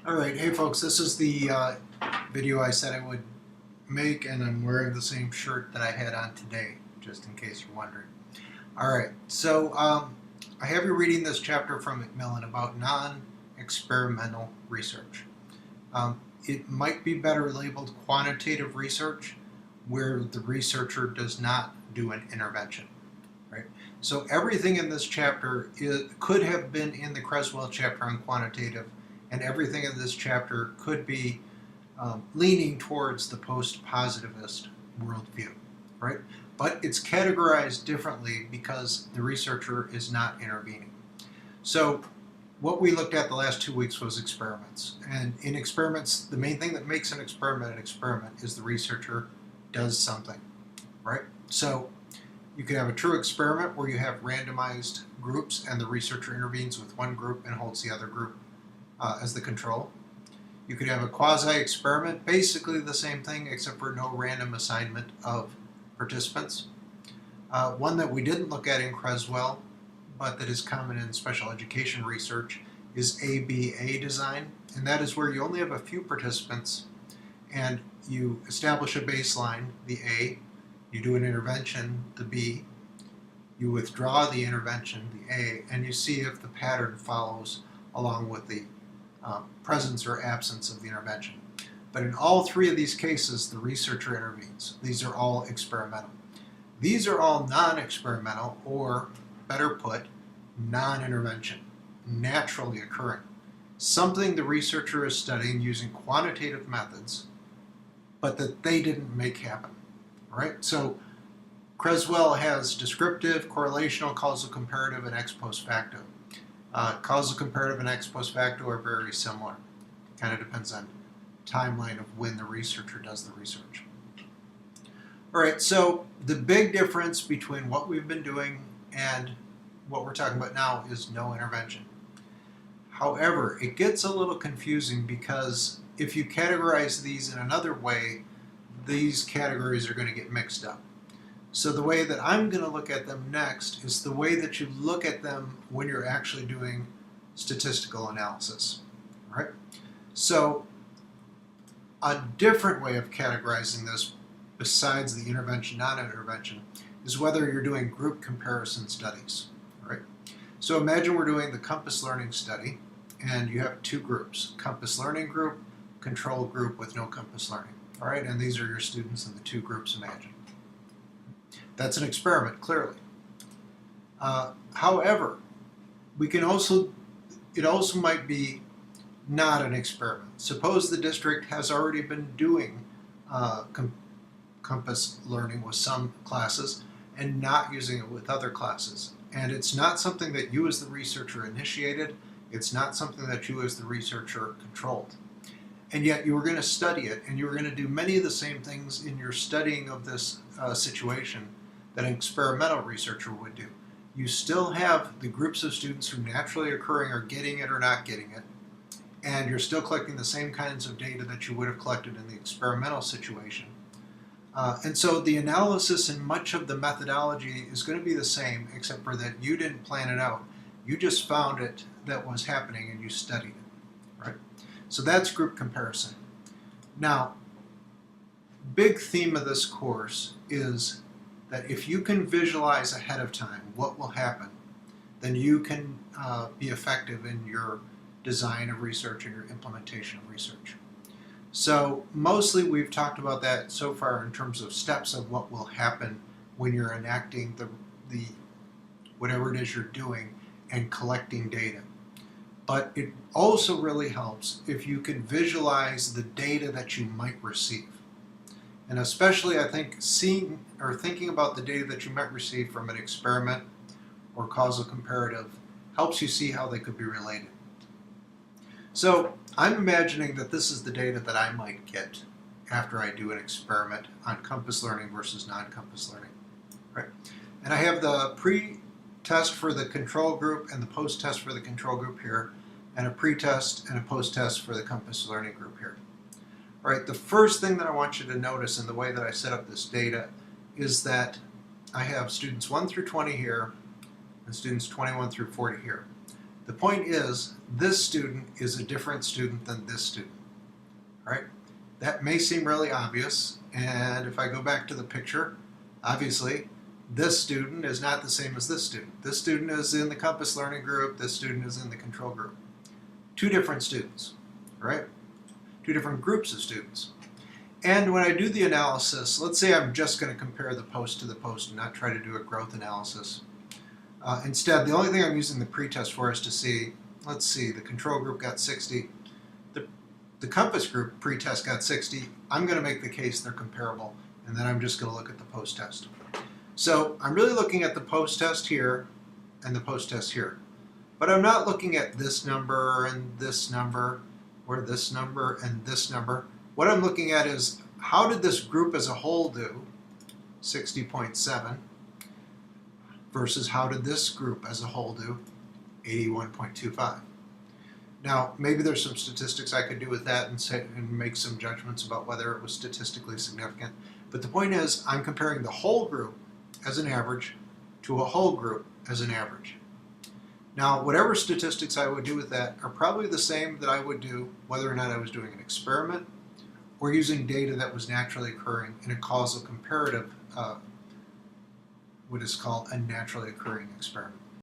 Alright, hey folks, this is the video I said I would make, and I'm wearing the same shirt that I had on today, just in case you're wondering. Alright, so I have you reading this chapter from Macmillan about non-experimental research. It might be better labeled quantitative research, where the researcher does not do an intervention. Right? So everything in this chapter could have been in the Creswell chapter on quantitative, and everything in this chapter could be leaning towards the post-positivist worldview, right? But it's categorized differently because the researcher is not intervening. So what we looked at the last 2 weeks was experiments. And in experiments, the main thing that makes an experiment is the researcher does something, right? So you could have a true experiment where you have randomized groups and the researcher intervenes with one group and holds the other group as the control. You could have a quasi-experiment, basically the same thing except for no random assignment of participants. One that we didn't look at in Creswell, but that is common in special education research, is ABA design, and that is where you only have a few participants and you establish a baseline, the A, you do an intervention, the B, you withdraw the intervention, the A, and you see if the pattern follows along with the presence or absence of the intervention. But in all three of these cases, the researcher intervenes. These are all experimental. These are all non-experimental, or better put, non-intervention, naturally occurring. Something the researcher is studying using quantitative methods, but that they didn't make happen. Right? So Creswell has descriptive, correlational, causal comparative, and ex post facto. Causal comparative and ex post facto are very similar. It kind of depends on timeline of when the researcher does the research. All right, so the big difference between what we've been doing and what we're talking about now is no intervention. However, it gets a little confusing because if you categorize these in another way, these categories are going to get mixed up. So the way that I'm going to look at them next is the way that you look at them when you're actually doing statistical analysis. Right? So a different way of categorizing this, besides the intervention, non-intervention, is whether you're doing group comparison studies. Right? So imagine we're doing the Compass Learning study, and you have two groups, Compass Learning group, control group with no Compass Learning. All right, and these are your students in the two groups, imagine. That's an experiment, clearly. However, it also might be not an experiment. Suppose the district has already been doing Compass Learning with some classes and not using it with other classes. And it's not something that you as the researcher initiated. It's not something that you as the researcher controlled. And yet you were going to study it, and you were going to do many of the same things in your studying of this situation that an experimental researcher would do. You still have the groups of students who naturally occurring are getting it or not getting it, and you're still collecting the same kinds of data that you would have collected in the experimental situation. And so the analysis and much of the methodology is going to be the same, except for that you didn't plan it out. You just found it that was happening and you studied it. Right? So that's group comparison. Now, big theme of this course is that if you can visualize ahead of time what will happen, then you can be effective in your design of research and your implementation of research. So mostly we've talked about that so far in terms of steps of what will happen when you're enacting the whatever it is you're doing and collecting data. But it also really helps if you can visualize the data that you might receive. And especially, I think, seeing or thinking about the data that you might receive from an experiment or causal comparative helps you see how they could be related. So I'm imagining that this is the data that I might get after I do an experiment on Compass Learning versus non-Compass Learning. Right? And I have the pre-test for the control group and the post-test for the control group here, and a pre-test and a post-test for the Compass Learning group here. All right, the first thing that I want you to notice in the way that I set up this data is that I have students 1 through 20 here and students 21 through 40 here. The point is, this student is a different student than this student, right? That may seem really obvious, and if I go back to the picture, obviously, this student is not the same as this student. This student is in the Compass Learning Group, this student is in the control group. Two different students, right? Two different groups of students. And when I do the analysis, let's say I'm just going to compare the post to the post and not try to do a growth analysis. Instead, the only thing I'm using the pretest for is to see, let's see, the control group got 60, the Compass group pretest got 60. I'm going to make the case they're comparable, and then I'm just going to look at the post test. So I'm really looking at the post test here and the post test here. But I'm not looking at this number and this number, or this number and this number. What I'm looking at is, how did this group as a whole do, 60.7, versus how did this group as a whole do, 81.25. Now, maybe there's some statistics I could do with that and make some judgments about whether it was statistically significant. But the point is, I'm comparing the whole group as an average to a whole group as an average. Now, whatever statistics I would do with that are probably the same that I would do whether or not I was doing an experiment or using data that was naturally occurring in a causal comparative, what is called a naturally occurring experiment.